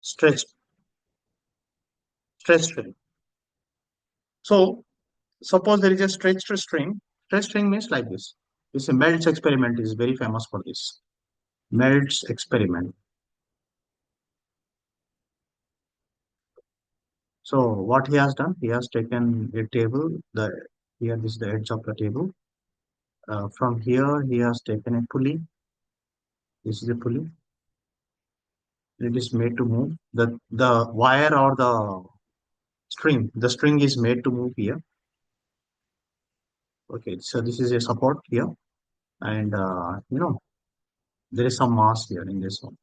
stretch string. So suppose there is a stretched string. Stretched string means like this. This Meltz experiment is very famous for this. Meltz experiment. So what he has done, he has taken a table. Here this is the edge of the table. From here he has taken a pulley. This is a pulley. It is made to move. The wire or the string. The string is made to move here. Okay, so this is a support here, and there is some mass here in this one.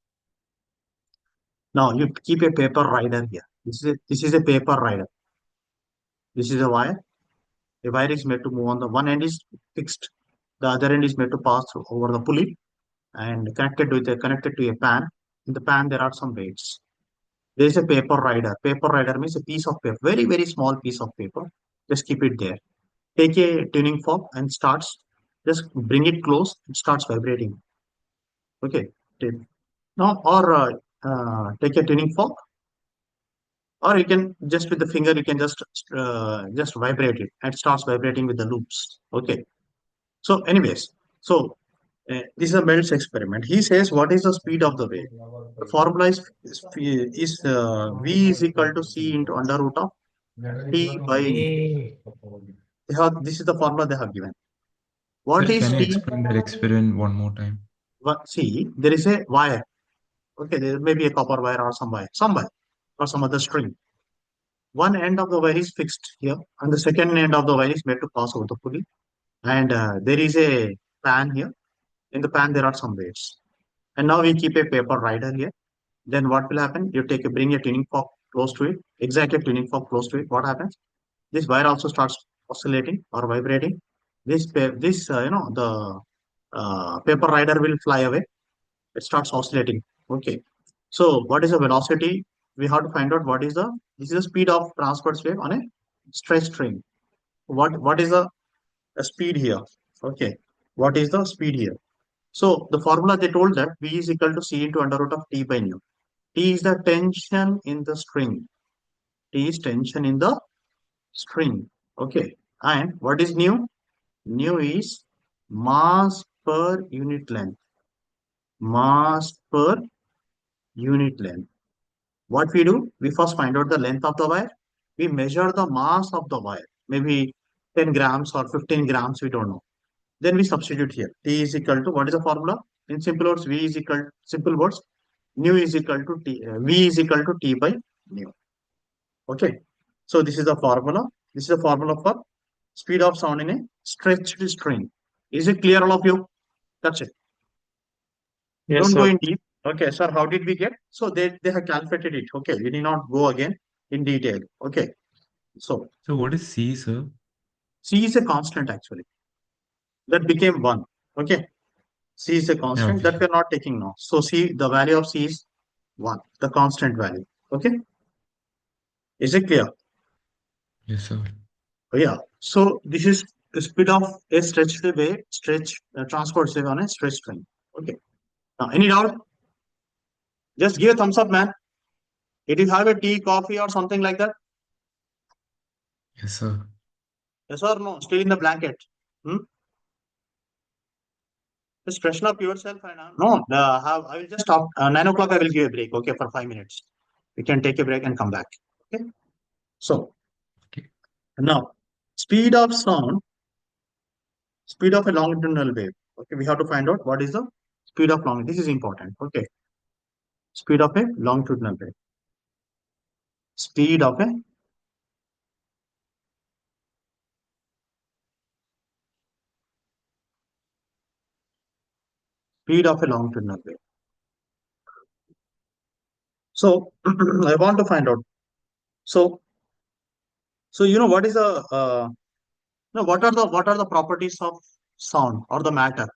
Now you keep a paper rider here. This is a paper rider. This is a wire. A wire is made to move on the one end is fixed. The other end is made to pass through over the pulley and connected to a pan. In the pan there are some weights. There is a paper rider. Paper rider means a piece of paper, very very small piece of paper. Just keep it there. Take a tuning fork and starts. Just bring it close. It starts vibrating. Okay. Now or take a tuning fork, or you can just with the finger you can just vibrate it and it starts vibrating with the loops. Okay. So anyways, so this is a Meltz experiment. He says what is the speed of the wave? The formula is v is equal to c into under root of t by this is the formula they have given. What Sir, is can you t? explain that experiment one more time? See, there is a wire. Okay, there may be a copper wire or some wire or some other string. One end of the wire is fixed here, and the second end of the wire is made to pass over the pulley. And there is a pan here. In the pan, there are some weights. And now we keep a paper rider here. Then what will happen? You bring a tuning fork close to it, exactly tuning fork close to it. What happens? This wire also starts oscillating or vibrating. The paper rider will fly away. It starts oscillating. Okay. So what is the velocity? We have to find out this is the speed of transverse wave on a stretch string. What is the speed here? Okay. What is the speed here? So the formula they told that V is equal to C into under root of T by nu. T is the tension in the string. T is tension in the string. Okay. And what is nu? Nu is mass per unit length. Mass per unit length. What we do? We first find out the length of the wire. We measure the mass of the wire. Maybe 10 grams or 15 grams, we don't know. Then we substitute here. T is equal to, what is the formula? In simple words, simple words, nu is equal to T, V is equal to T by nu. Okay. So this is the formula. This is the formula for speed of sound in a stretched string. Is it clear, all of you? That's it. Yes, Don't go sir. in deep. Okay, sir, how did we get? So they have calculated it. Okay, we need not go again in detail. Okay. So So what is C, sir? C is a constant actually. That became 1. Okay. C is a constant that Okay. we are not taking now. So C, the value of C is 1, the constant value. Okay. Is it clear? Yes, sir. Yeah. So this is the speed of a transport wave on a stretched string. Okay. Now, any doubt? Just give a thumbs up, man. Did you have a tea, coffee, or something like that? Yes, sir. Yes or no? Still in the blanket. Hmm? Just freshen up yourself and no. I will just stop. 9 o'clock. I will give a break. Okay, for 5 minutes. We can take a break and come back. Okay. So Okay. now, speed of sound, speed of a longitudinal wave. Okay, we have to find out what is the speed of long. This is important. Okay, speed of a longitudinal wave. Speed of a longitudinal wave. So I want to find out. So what is the what are the properties of sound or the matter?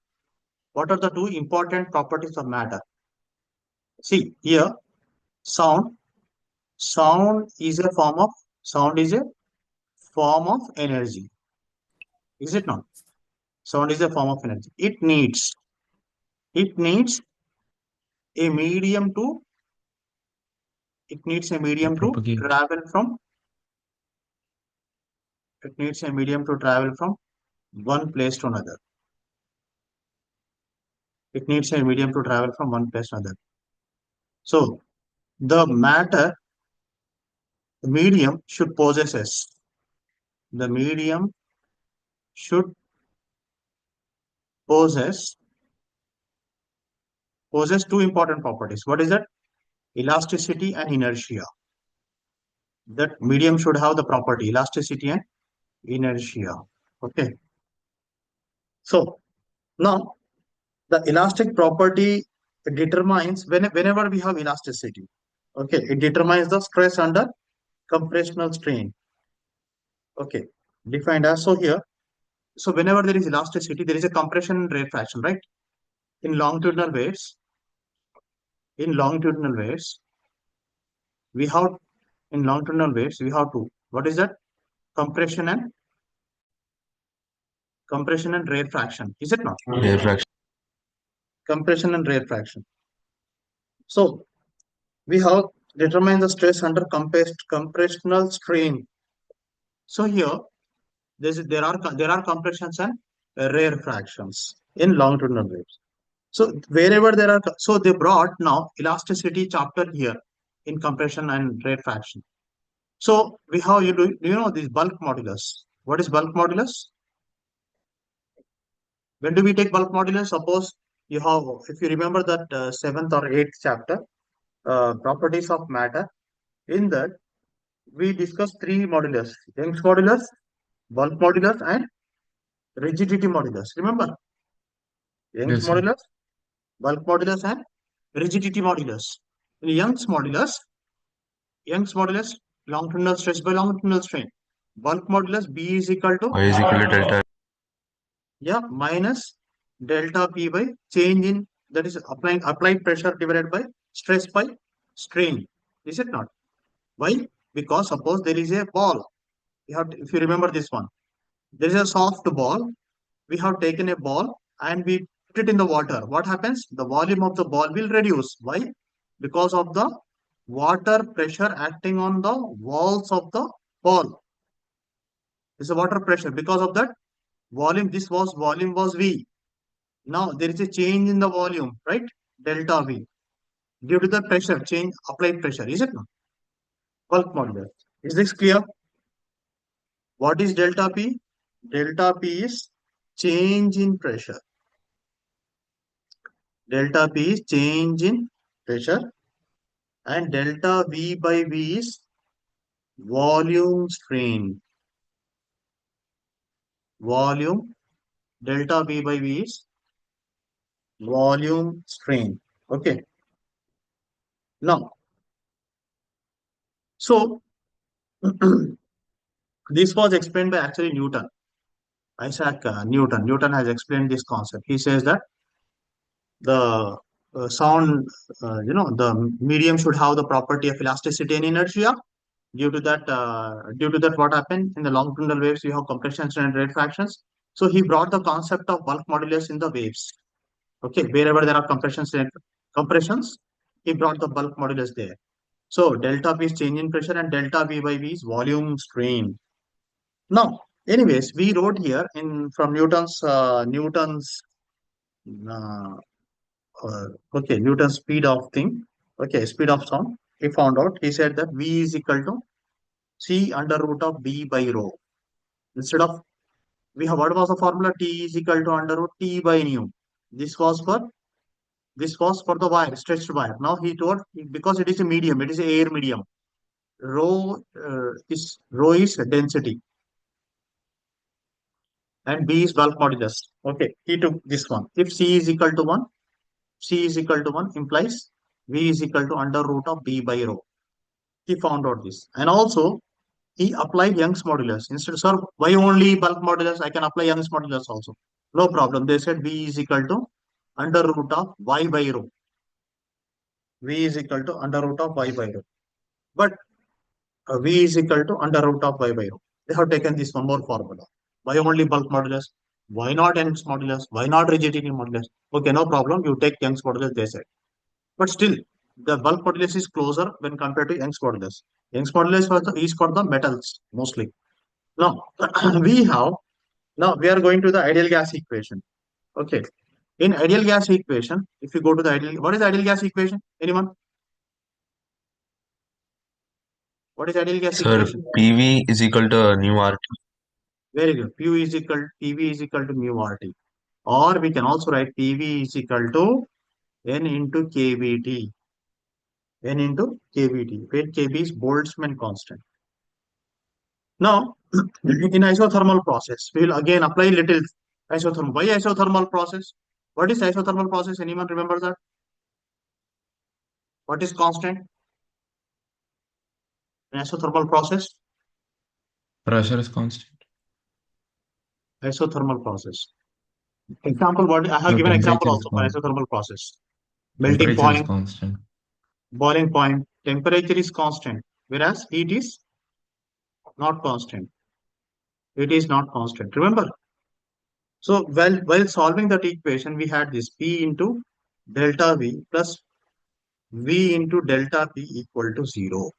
What are the two important properties of matter? See here, sound. Sound is a form of energy. Is it not? Sound is a form of energy. It needs a medium to it needs a medium to propagate. travel from. It needs a medium to travel from one place to another. It needs a medium to travel from one place to another. So the matter, the medium should possess. The medium should possess two important properties. What is that? Elasticity and inertia. That medium should have the property elasticity and inertia. Okay. So now the elastic property determines whenever we have elasticity. Okay, it determines the stress under compressional strain. Okay, defined as so here. So whenever there is elasticity, there is a compression and rate fraction, right? In longitudinal waves, in longitudinal waves, we have in longitudinal waves we have two. What is that? Compression and rate fraction. Is it not? Rare fraction. Compression and rate fraction. So we have determined the stress under compressional strain. So here there are compressions and rare fractions in longitudinal waves. So wherever there are, so they brought now elasticity chapter here in compression and rate fraction. So we have do you know this bulk modulus? What is bulk modulus? When do we take bulk modulus? Suppose you have, if you remember that seventh or eighth chapter, properties of matter. In that we discussed three modulus: Young's modulus, bulk modulus, and rigidity modulus. Remember, Young's Yes, sir. modulus, bulk modulus, and rigidity modulus. In Young's modulus, longitudinal stress by longitudinal strain. Bulk modulus B is equal to Y is equal to delta. minus delta P by change in, that is applied pressure divided by stress by strain. Is it not? Why? Because suppose there is a ball. If you remember this one, there is a soft ball. We have taken a ball and we put it in the water. What happens? The volume of the ball will reduce. Why? Because of the water pressure acting on the walls of the ball. It's a water pressure. Because of that volume, volume was V. Now there is a change in the volume, right? Delta V. Due to the pressure change, applied pressure. Is it not? Bulk modulus. Is this clear? What is delta P? Delta P is change in pressure. Delta P is change in pressure, and delta V by V is volume strain. Volume, delta V by V is volume strain. Okay. Now, so this was explained by actually Newton. Isaac Newton. Newton has explained this concept. He says that the sound, the medium should have the property of elasticity and inertia. Due to that, what happened in the longitudinal waves? You have compressions and rate fractions. So he brought the concept of bulk modulus in the waves. Okay, wherever there are compressions, he brought the bulk modulus there. So delta P is change in pressure and delta V by V is volume strain. Now, anyways, we wrote here in from Newton's uh, Newton's speed of thing. Okay, speed of sound. He found out. He said that V is equal to C under root of B by rho. Instead of, what was the formula? T is equal to under root T by nu. This was for the wire, stretched wire. Now he told, because it is a medium, it is a air medium. Rho is density and B is bulk modulus. Okay, he took this one. If C is equal to 1, implies V is equal to under root of B by rho. He found out this. And also, he applied Young's modulus. Instead, sir, why only bulk modulus? I can apply Young's modulus also. No problem. They said V is equal to under root of Y by rho. V is equal to under root of Y by rho. But V is equal to under root of Y by rho. They have taken this one more formula. Why only bulk modulus? Why not Young's modulus? Why not rigidity modulus? Okay, no problem. You take Young's modulus, they said. But still, the bulk modulus is closer when compared to Young's modulus. Young's modulus is for the metals mostly. Now we have now we are going to the ideal gas equation. Okay. In ideal gas equation, if you go to the ideal, what is ideal gas equation? Anyone? What is ideal gas Sir, equation? PV is equal to new RT. Very good. PV is equal to mu RT. Or we can also write PV is equal to N into KBT. N into KBT, where KB is Boltzmann constant. Now, in isothermal process, we will again apply little isothermal. Why isothermal process? What is isothermal process? Anyone remember that? What is constant in isothermal process? Pressure is constant. Isothermal process. Example, what I have No, given example temperature is also for constant. isothermal process. Melting Temperature is point, constant. boiling point, temperature is constant, whereas heat is not constant. It is not constant. Remember? So while solving that equation, we had this P into delta V plus V into delta P equal to 0.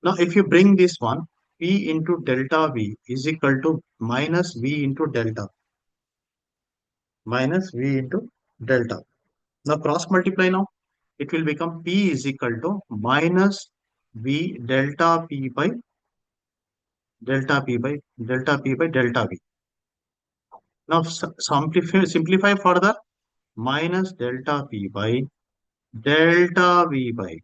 Now, if you bring this one, P into delta V is equal to minus V into delta. Now, cross multiply now. It will become P is equal to minus V delta P by delta P by delta P by delta V. Now, simplify further, minus delta P by delta V by V.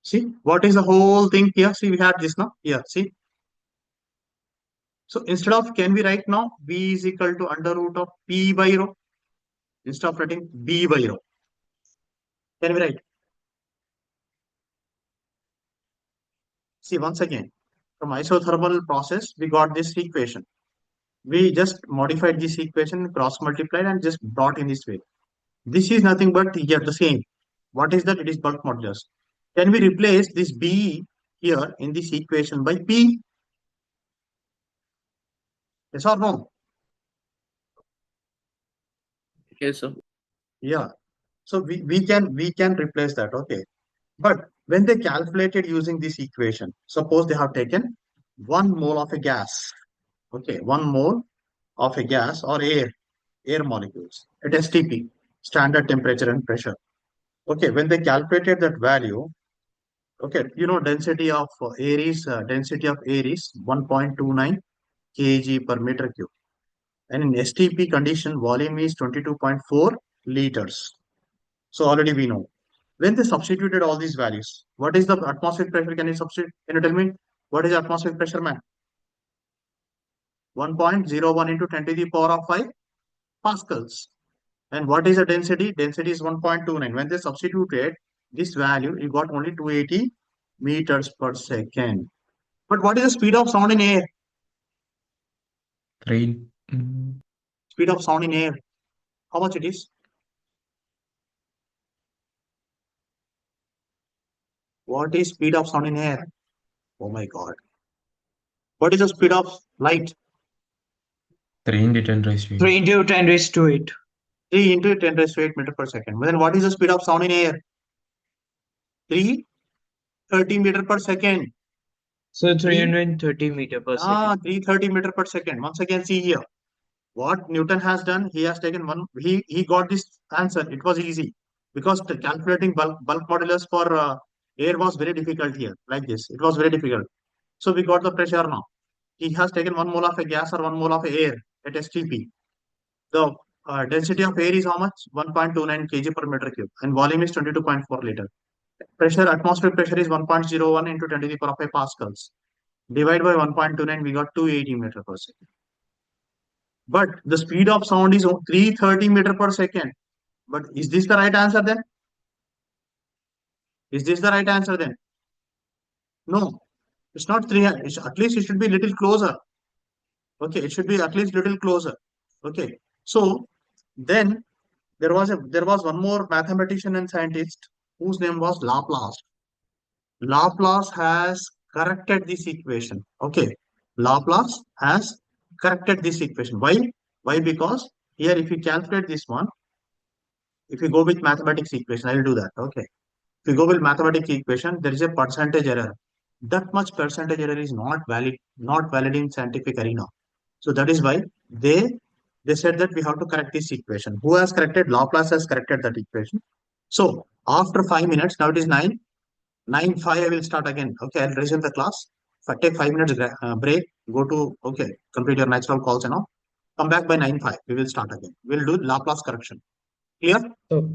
See, what is the whole thing here? See, we had this now. Here, see. So instead of, can we write now V is equal to under root of P by rho? Instead of writing B by rho. Can we write? See, once again, from isothermal process, we got this equation. We just modified this equation, cross multiplied, and just brought in this way. This is nothing but here the same. What is that? It is bulk modulus. Can we replace this B here in this equation by P? Yes or no? Yes, sir. Yeah. So we can replace that. Okay. But when they calculated using this equation, suppose they have taken 1 mole of a gas. Okay, 1 mole of a gas or air molecules at STP, standard temperature and pressure. Okay, when they calculated that value, okay, density of air is 1.29 kg per meter cube, and in STP condition, volume is 22.4 liters. So already we know. When they substituted all these values, what is the atmospheric pressure? Can you substitute? Can you tell me what is atmospheric pressure, man? 1.01 into 10 to the power of 5 pascals. And what is the density? Density is 1.29. When they substituted this value, you got only 280 meters per second. But what is the speed of sound in air? Train. Speed of sound in air. How much it is? What is speed of sound in air? Oh my God. What is the speed of light? 3 into 10 raised to 8. 3 into 10 raised to 8. 3 into 10 raised to 8 meter per second. Then what is the speed of sound in air? 330 meter per second. So 330 meter per second. 330 meter per second. Once again, see here. What Newton has done, he has taken one, he got this answer. It was easy because the calculating bulk modulus for air was very difficult here, like this. It was very difficult. So we got the pressure now. He has taken 1 mole of a gas or 1 mole of air at STP. The density of air is how much? 1.29 kg per meter cube, and volume is 22.4 liter. Pressure, atmospheric pressure is 1.01 into 10 to the power of 5 pascals. Divide by 1.29, we got 280 meter per second. But the speed of sound is 330 meter per second. But is this the right answer then? Is this the right answer then? No, it's not 300. At least it should be a little closer. Okay, it should be at least little closer. Okay, so then there was one more mathematician and scientist whose name was Laplace. Laplace has corrected this equation. Okay, Laplace has corrected this equation. Why? Why? Because here, if you calculate this one, If you go with mathematics equation, I will do that. Okay. If you go with mathematics equation, there is a percentage error. That much percentage error is not valid in scientific arena. So that is why they said that we have to correct this equation. Who has corrected? Laplace has corrected that equation. So after 5 minutes, now it is 9. 9:05, I will start again. Okay, I'll resume the class. If I take 5 minutes break, go to, okay, complete your natural calls and all. Come back by 9:05. We will start again. We'll do Laplace correction. Clear? So,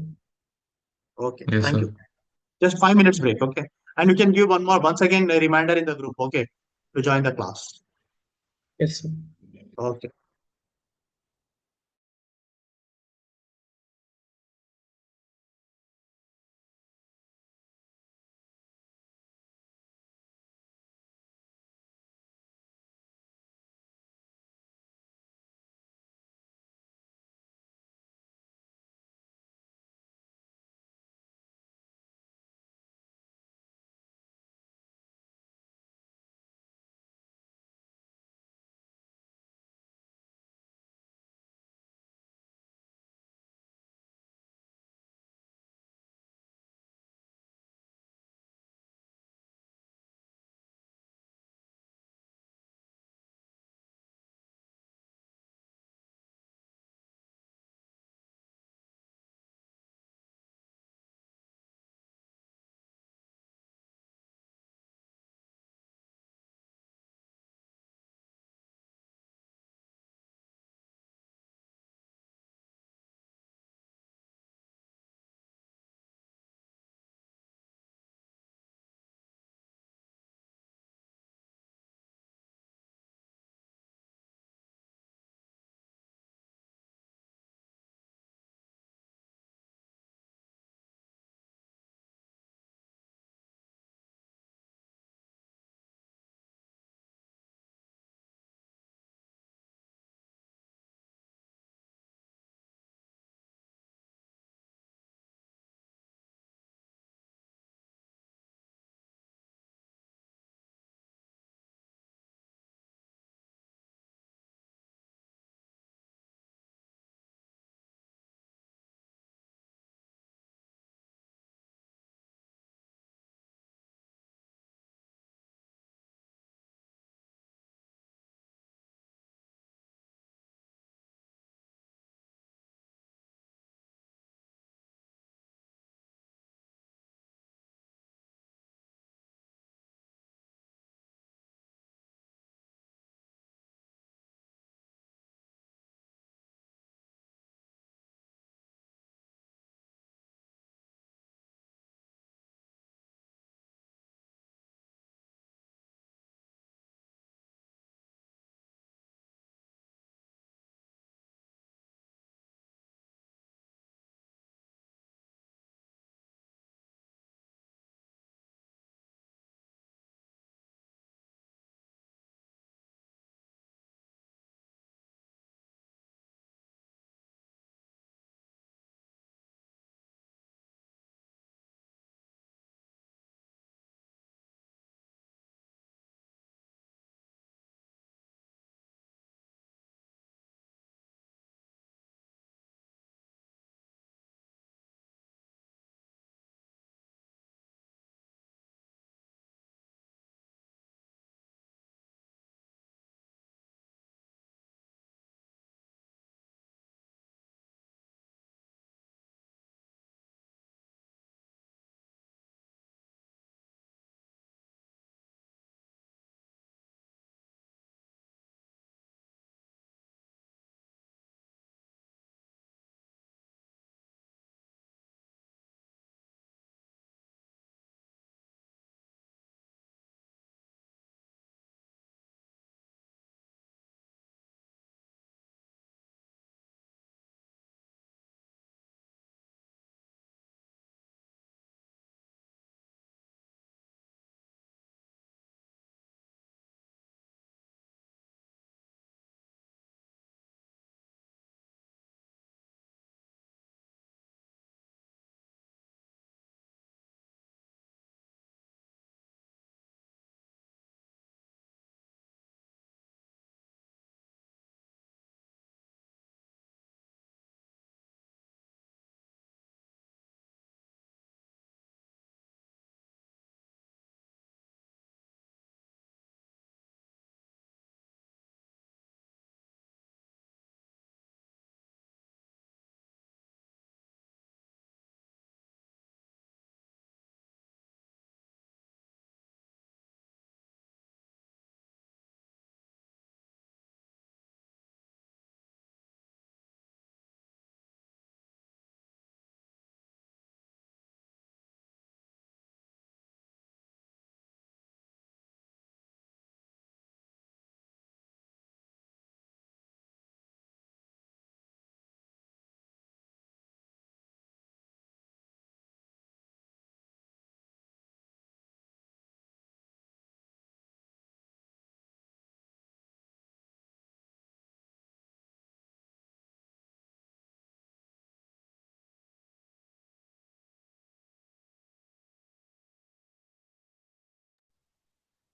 Okay, Yes, thank sir. you. Just 5 minutes break, okay? And you can give once again, a reminder in the group, okay, to join the class. yes, sir. Okay.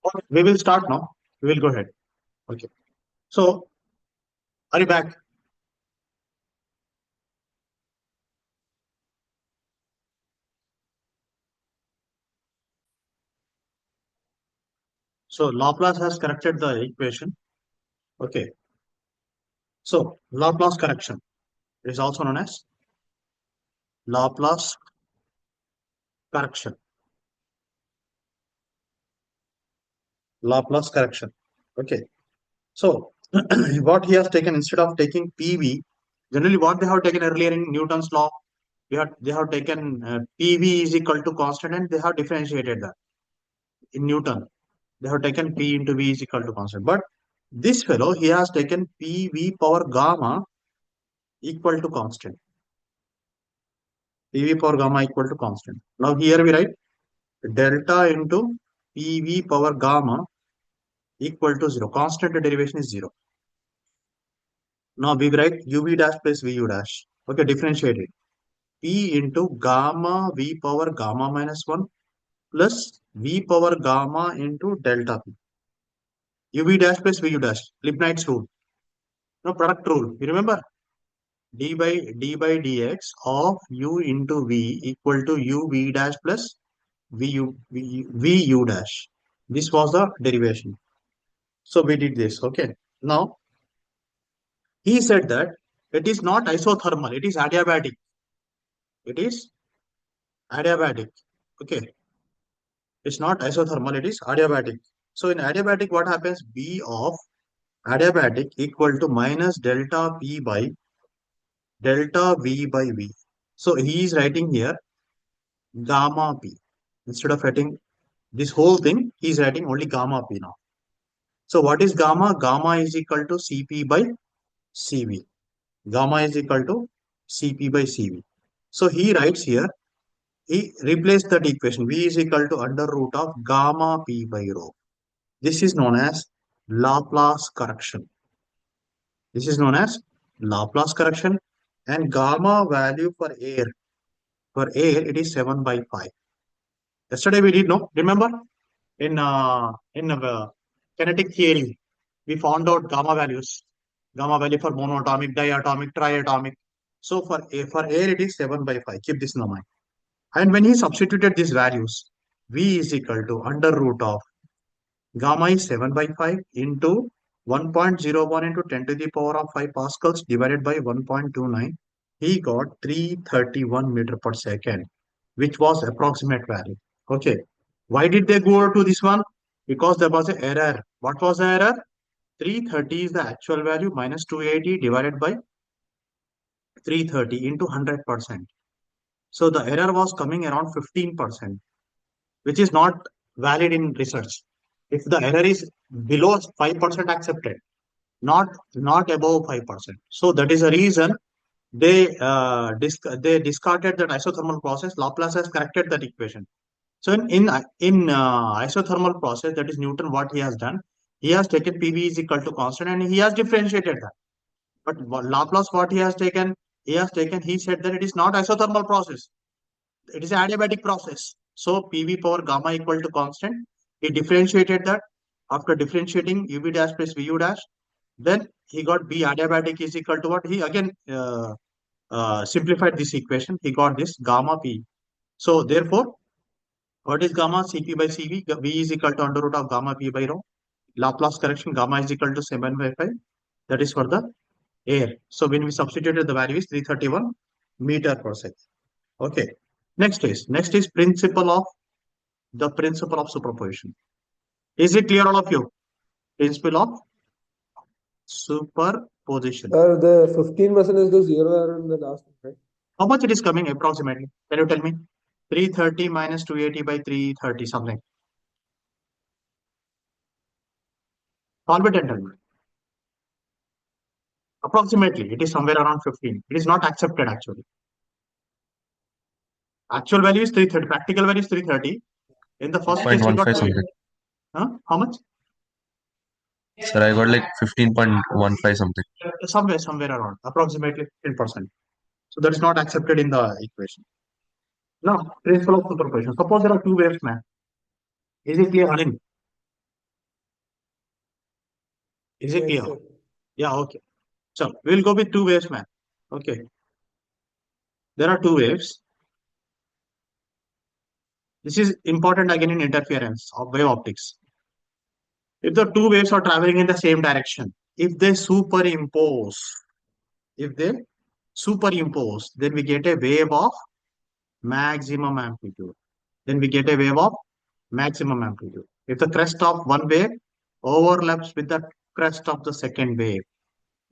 Okay, we will start now. We will go ahead. Okay. So, are you back? So, Laplace has corrected the equation. Okay. So, Laplace correction is also known as Laplace correction. Laplace correction. Okay. So, what he has taken instead of taking PV, generally what they have taken earlier in Newton's law, they have taken PV is equal to constant and they have differentiated that in Newton. They have taken P into V is equal to constant. But this fellow, he has taken PV power gamma equal to constant. PV power gamma equal to constant. Now here we write delta into PV power gamma equal to 0. Constant derivation is 0. Now we write UV dash plus VU dash. Okay, differentiate it. P into gamma V power gamma minus 1 plus V power gamma into delta P. UV dash plus VU dash. Leibniz rule. No, product rule. You remember? D by dx of U into V equal to UV dash plus VU dash. This was the derivation. So we did this. Okay. Now he said that it is not isothermal, it is adiabatic. It is adiabatic. Okay. It's not isothermal, it is adiabatic. So in adiabatic, what happens? B of adiabatic equal to minus delta P by delta V by V. So he is writing here gamma P. Instead of writing this whole thing, he is writing only gamma P now. So what is gamma? Gamma is equal to Cp by Cv. Gamma is equal to Cp by Cv. So he writes here, he replaced that equation. V is equal to under root of gamma P by rho. This is known as Laplace correction. This is known as Laplace correction, and gamma value for air. For air, it is 7 by 5. Yesterday we did know, remember? In kinetic theory, we found out gamma values. Gamma value for monatomic, diatomic, triatomic. So for air, it is 7 by 5. Keep this in mind. And when he substituted these values, V is equal to under root of gamma is 7 by 5 into 1.01 into 10 to the power of 5 pascals divided by 1.29. He got 331 meter per second, which was approximate value. Okay. Why did they go to this one? Because there was an error. What was the error? 330 is the actual value minus 280 divided by 330 into 100%. So the error was coming around 15%, which is not valid in research. If the error is below 5% accepted, not above 5%. So that is the reason they discarded that isothermal process. Laplace has corrected that equation. So in isothermal process, that is Newton, what he has done, he has taken PV is equal to constant and he has differentiated that. But Laplace, what he said that it is not isothermal process. It is an adiabatic process. So PV power gamma equal to constant. He differentiated that. After differentiating UV dash plus VU dash, then he got B adiabatic is equal to what? He again simplified this equation. He got this gamma P. So therefore, what is gamma? Cp by Cv. V is equal to under root of gamma P by rho. Laplace correction, gamma is equal to 7 by 5. That is for the air. So when we substituted, the value is 331 meter per second. Okay. Next is principle of superposition. Is it clear, all of you? Principle of superposition. The 15% is the zero error in the last one, right? How much it is coming approximately? Can you tell me? 330 minus 280 by 330 something. Solve it and tell me. Approximately, it is somewhere around 15. It is not accepted actually. Actual value is 330. Practical value is 330. In the first case, we got 15.15 something. How much? Sir, I got like 15.15 something. Somewhere around approximately 10%. So that is not accepted in the equation. Now, principle of superposition. Suppose there are two waves, man. Is it clear, Anil? Is it Yes, clear? sir. Yeah, okay. So we'll go with two waves, man. Okay. There are two waves. This is important again in interference of wave optics. If the two waves are traveling in the same direction, if they superimpose, then we get a wave of maximum amplitude. Then we get a wave of maximum amplitude. If the crest of one wave overlaps with the crest of the second wave,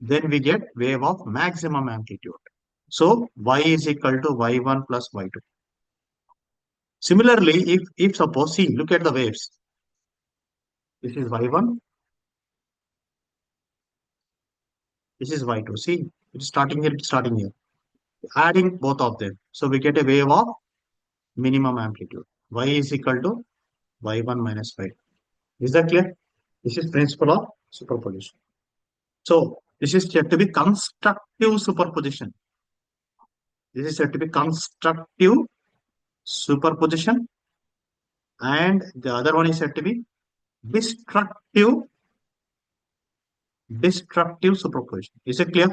then we get wave of maximum amplitude. So y is equal to y1 plus y2. Similarly, if suppose, see, look at the waves. This is y1, this is y2. See, it's starting here, it's starting here. Adding both of them. So we get a wave of minimum amplitude. Y is equal to y1 minus y2. Is that clear? This is principle of superposition. So this is said to be constructive superposition. This is said to be constructive superposition, and the other one is said to be destructive superposition. Is it clear?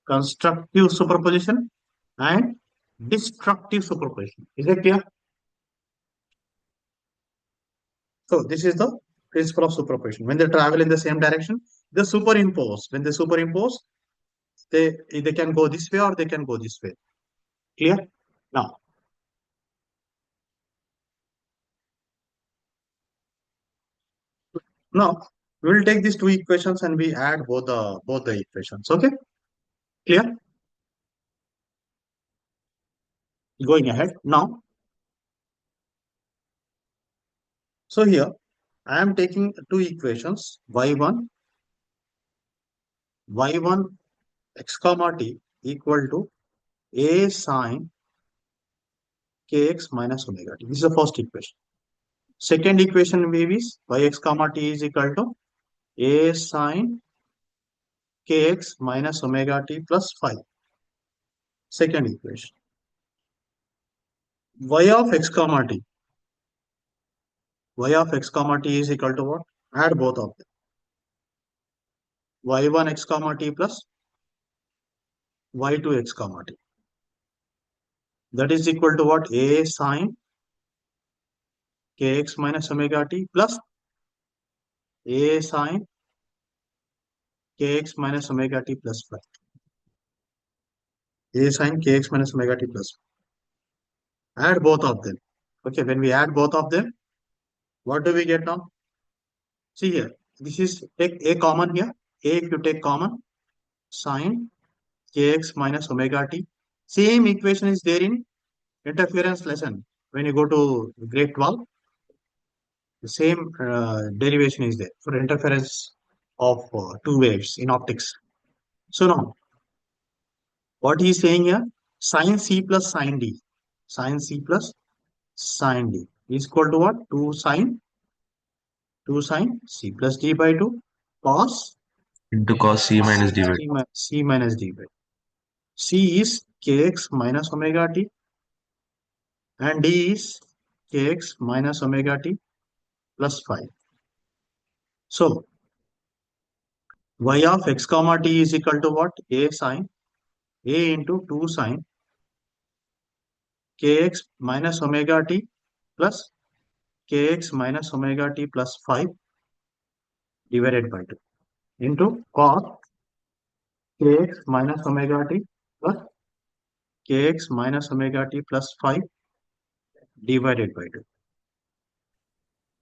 Constructive superposition and destructive superposition. Is it clear? So this is the principle of superposition. When they travel in the same direction, they superimpose. When they superimpose, they can go this way or they can go this way. Clear? Now we will take these two equations and we add both the equations. Okay? Clear? Going ahead now. So here I am taking two equations, y1 x comma t equal to a sine kx minus omega t. This is the first equation. Second equation is yx comma t is equal to a sine kx minus omega t plus 5. Second equation. Y of x comma t is equal to what? Add both of them. y1 x comma t plus y2 x comma t. That is equal to what? A sine kx minus omega t plus a sine kx minus omega t plus 5. A sine kx minus omega t plus 5. Add both of them. Okay, when we add both of them, what do we get now? See here, this is, take a common here. A, if you take common, sine kx minus omega t. Same equation is there in interference lesson. When you go to grade 12, the same derivation is there for interference of two waves in optics. So now, what he is saying here, sine c plus sine d. Sine c plus sine d is equal to what? 2 sine c plus d by 2 cos into cos C minus D by c minus d by 2. C is kx minus omega t and d is kx minus omega t plus 5. So y of x comma t is equal to what? A sine a into 2 sine kx minus omega t plus kx minus omega t plus 5 divided by 2 into cos kx minus omega t plus kx minus omega t plus 5 divided by 2.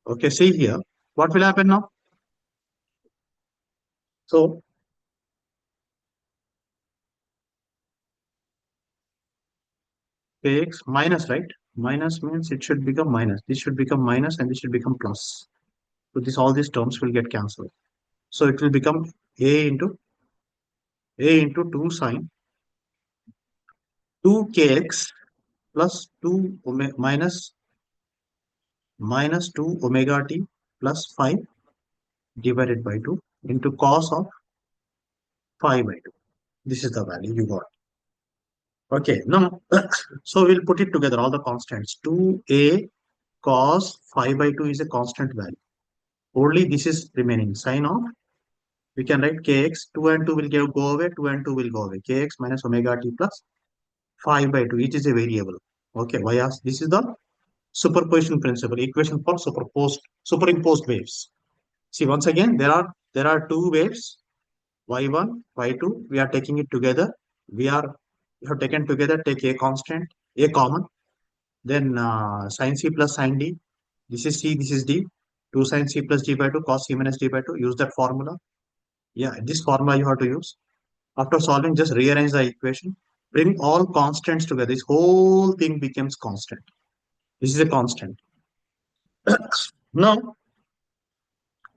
Okay, see here, what will happen now? So, kx minus, right? Minus means it should become minus. This should become minus and this should become plus. So, all these terms will get cancelled. So, it will become a into 2 sine 2 kx plus 2 minus 2 omega t plus 5 divided by 2 into cos of 5 by 2. This is the value you got. Okay, now, so we'll put it together, all the constants. 2a cos 5 by 2 is a constant value. Only this is remaining, sine of We can write kx, 2 and 2 will go away, 2 and 2 will go away. Kx minus omega t plus 5 by 2, each is a variable. Okay, why ask? This is the superposition principle, equation for superimposed waves. See, once again, there are two waves, y1, y2. We are taking it together. We have taken together, take a constant, a common, then sine c plus sine d. This is c, this is d. 2 sine c plus d by 2, cos c minus d by 2. Use that formula. Yeah, this formula you have to use. After solving, just rearrange the equation. Bring all constants together. This whole thing becomes constant. This is a constant. Now,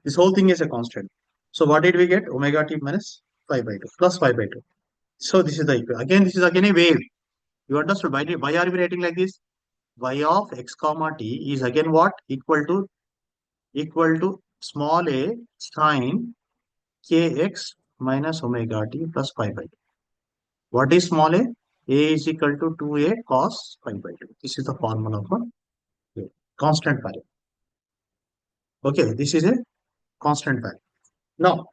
this whole thing is a constant. So what did we get? Omega t minus 5 by 2 plus 5 by 2. So this is the equation. Again, this is again a wave. You understood? Why are we writing like this? Y of x comma t is again what? Equal to small a sine kx minus omega t plus 5 by 2. What is small a? A is equal to 2a cos 5 by 2. This is the formula for constant value. Okay, this is a constant value. Now,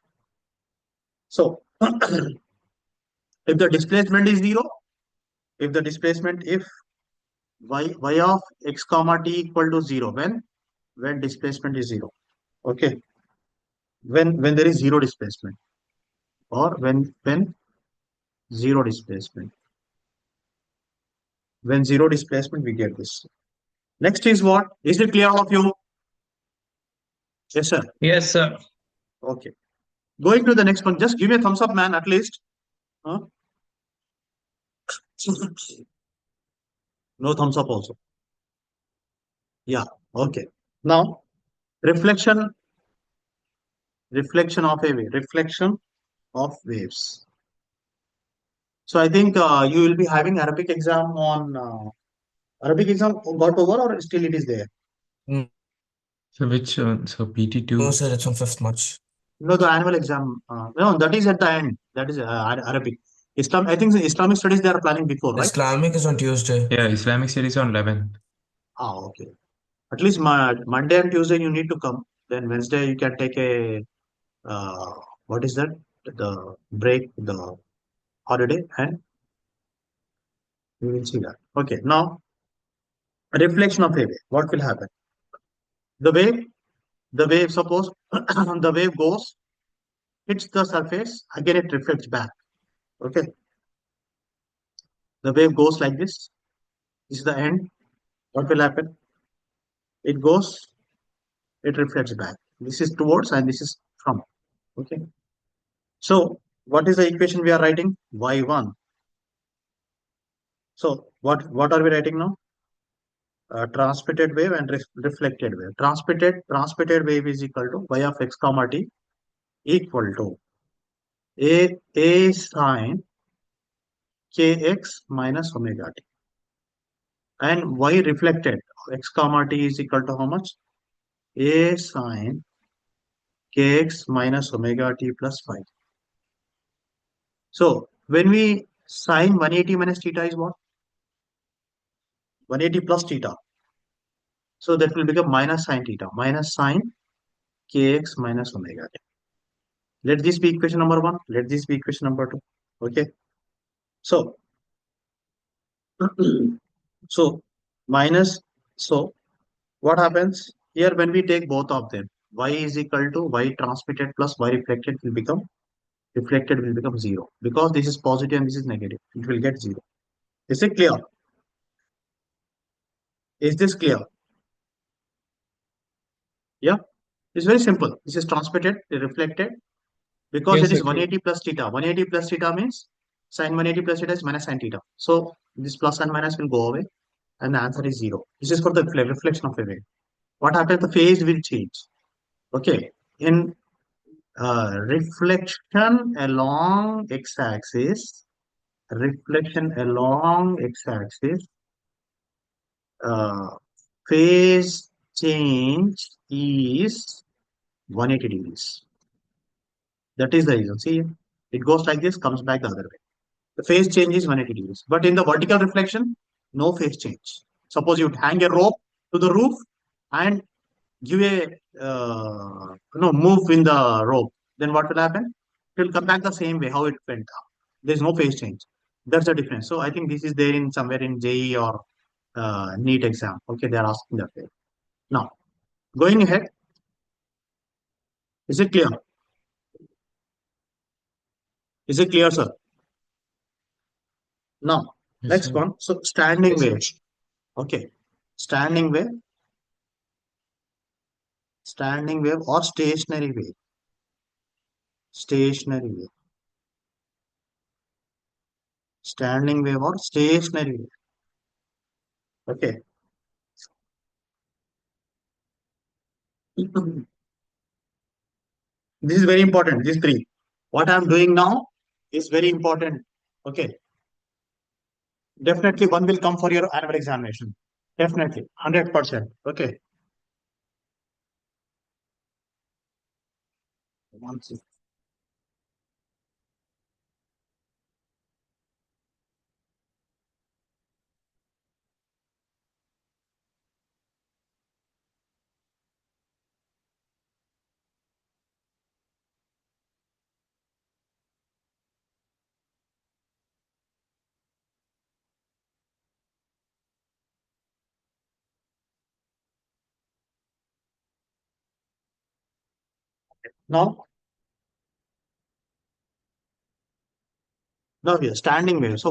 so if the displacement is 0, if y of x comma t equal to 0, when displacement is 0, okay, when there is zero displacement, or when zero displacement, when zero displacement, we get this. Next is what? Is it clear all of you? Yes, sir. Yes, sir. Okay. Going to the next one. Just give me a thumbs up, man, at least. Huh? No thumbs up also. Yeah. Okay. Now, reflection of a wave. Reflection of waves. So I think you will be having Arabic exam on Arabic exam got over, or still it is there? So which so PT2? No, sir, it's on 5th March. No, the annual exam. No, that is at the end. That is Arabic. Islam. I think the Islamic studies they are planning before, right? Islamic is on Tuesday. Yeah, Islamic studies on 11th. Ah, okay. At least Monday and Tuesday you need to come. Then Wednesday you can take a what is that? The break, the holiday, and we will see that. Okay. Now, reflection of a wave. What will happen? The wave. Suppose the wave goes, hits the surface. Again, it reflects back. Okay. The wave goes like this. This is the end. What will happen? It goes, it reflects back. This is towards and this is from. Okay. So what is the equation we are writing? Y1. So what are we writing now? Transmitted wave and reflected wave. Transmitted wave is equal to y of x comma t equal to a sine kx minus omega t. And y reflected x comma t is equal to how much? A sine kx minus omega t plus 5. So when we sine 180 minus theta is what? 180 plus theta. So that will become minus sine theta, minus sine kx minus omega t. Let this be equation number 1. Let this be equation number 2. Okay. So, so what happens here when we take both of them? Y is equal to y transmitted plus y reflected will become 0 because this is positive and this is negative. It will get 0. Is it clear? Is this clear? Yeah, it's very simple. This is transmitted, reflected, because Yes, it is sir. 180 plus theta. 180 plus theta means sine 180 plus theta is minus sine theta. So this plus and minus will go away, and the answer is 0. This is for the reflection of a wave. What happens? The phase will change. Okay, in reflection along x-axis, phase change is 180 degrees. That is the reason. See, it goes like this, comes back the other way. The phase change is 180 degrees. But in the vertical reflection, no phase change. Suppose you hang a rope to the roof and give a move in the rope. Then what will happen? It will come back the same way how it went. There's no phase change. That's the difference. So I think this is there in somewhere in JE or NEET exam. Okay, they are asking that way. Now, going ahead, is it clear? Is it clear, sir? Now, Yes, next sir. one. So standing wave. Okay, standing wave, standing wave or stationary wave. Stationary wave. Standing wave or stationary wave. Okay. This is very important. These three. What I'm doing now is very important. Okay. Definitely one will come for your annual examination. Definitely. 100%. Okay. One second. Now, now here, standing wave. So